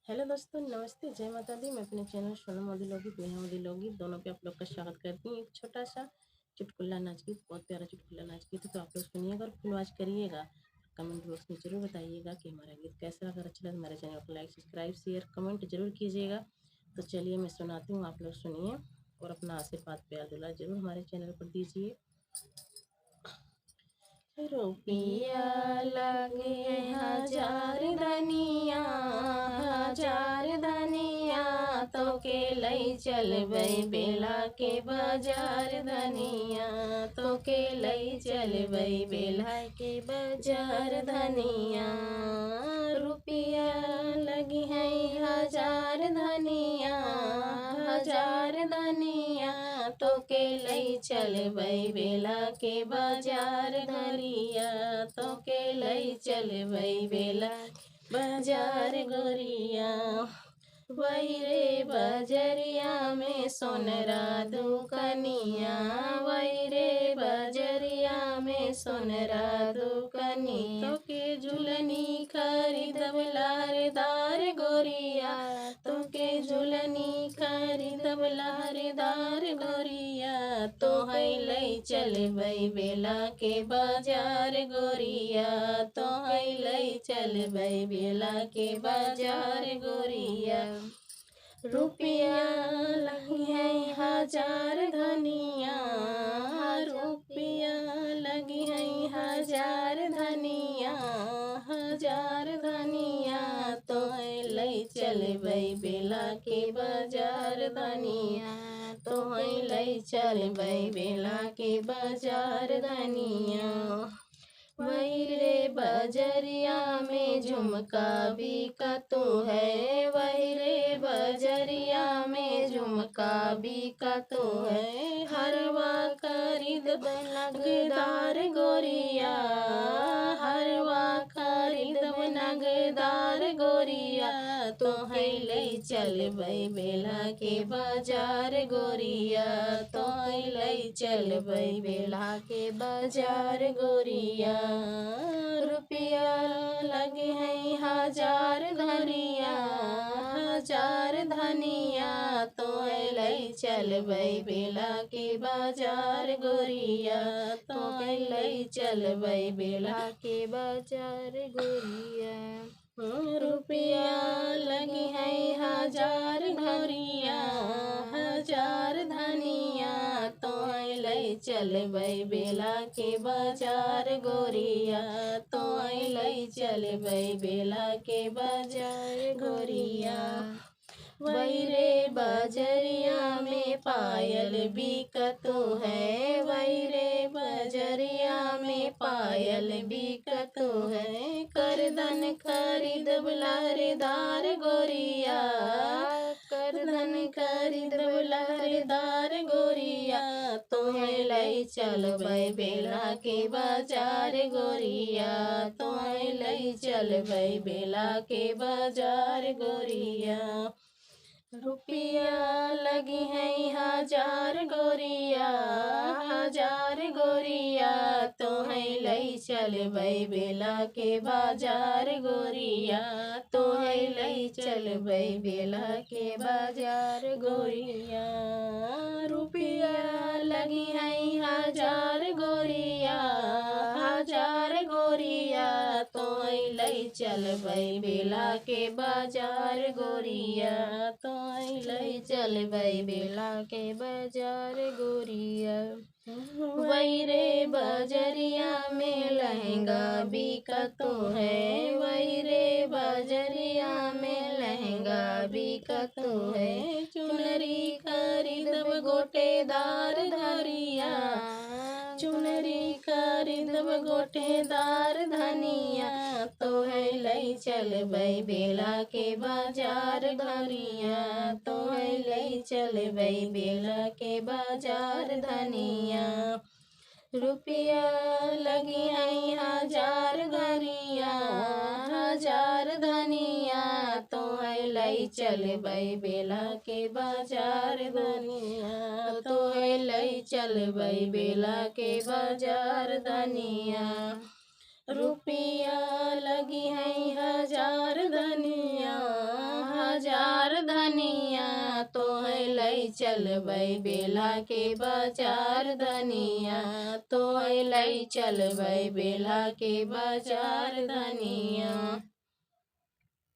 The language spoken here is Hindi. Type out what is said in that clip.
हेलो दोस्तों, नमस्ते, जय माता दी। मैं अपने चैनल सोनम मोदी लोगी दुल्हा मोदी लोगी दोनों पे आप लोग का स्वागत करती हूँ। एक छोटा सा चुटकुला नाच गीत, बहुत प्यारा चुटकुला नाच गीत है, तो आप लोग सुनिएगा और फुल वॉच करिएगा। कमेंट बॉक्स में जरूर बताइएगा कि हमारा गीत कैसा लगा। अच्छा लगा हमारे चैनल को लाइक, सब्सक्राइब, शेयर, कमेंट जरूर कीजिएगा। तो चलिए मैं सुनाती हूँ, आप लोग सुनिए और अपना आशीर्वाद प्यार दुलार जरूर हमारे चैनल पर दीजिए। रुपया लगे 1000 धनिया, 1000 धनिया, तो के लई चलबै बेला के बाजार धनिया, तो के लई चलबै बेला के बाजार धनिया। रुपया लगी है 1000 धनिया, 1000 धनिया, तो के लई चलबै बेला के बाजार धनिया, तो के लई चलबै बेला बाजार गोरिया। वही रे बजरिया में सोनरा दुकनिया, वही रे बजरिया में सोनरा दुकनिया, तो के झुलनी खरीदब लहरेदार गोरिया, तो के झुलनी खरीदब लहरेदार गोरिया, तो है लई चलबै बेला के बाजार गोरिया, तो है लई चलबै बेला के बाजार गोरिया। रुपया लगी है 1000 धनिया, रुपया लगी है 1000 धनिया, 1000 धनिया, तो है लई चलबै बेला के बाजार धनिया, तो है लई चलबै बेला के बाजार धनिया। वही रे बजरिया में झुमका बिकतू है, वही रे बजरिया में झुमका बिकतू है, हरवा खरीदब नगदार गोरिया, हरवा खरीदब नगदार गोरिया, तो है लई चलबै बेला के बाजार गोरिया, तो है लई चलबै बेला के बाजार गोरिया। रुपया लगे है 1000 धनिया, 1000 धनिया, तो है लई चलबै बेला के बाजार गोरिया, तो है लई चलबै बेला के बाजार गोरिया। रुपया लगी है 1000 धनिया, 1000 धनिया, तो है लई चलबै बेला के बाजार गोरिया, तो है लई चलबै बेला के बाजार गोरिया। वही रे बजरिया में पायल बिकतू है, वही रे बजरिया में पायल बिकतू है, करधन खरीदब लहरेदार गोरिया, करधन खरीदब लहरेदार गोरिया, तो है लई चलबै बेला के बाजार गोरिया, तो है लई चलबै बेला के बाजार गोरिया। रुपया लगी है 1000 गोरिया, तो है लई चलबै बेला के बाजार गोरिया, तो है लई चलबै बेला के बाजार गोरिया। रुपया लगी है 1000 गोरिया, तो है लई चलबै बेला के बाजार गोरिया, तो है लई चलबै बेला के बाजार गोरिया। वही रे बजरिया में लहंगा बिकतू है, वही रे बजरिया में लहंगा बिकतू है, चुनरी खरीदब गोटेदार धरिया, चुनरी खरीदब गोटेदार धनिया, तो है लई चलबै बेला के बाजार धनिया, तो है लई चलबै बेला के बाजार धनिया। रुपया लगी है 1000 धनिया, तो है लई चलबै बेला के बाजार धनिया, तो है लई चलबै बेला के बाजार धनिया। रुपया लगी है 1000 धनिया, बाजार धनिया, तोहे लई चलबै बेला के बाजार धनिया, तोहे लई चलबै बेला के बाजार धनिया।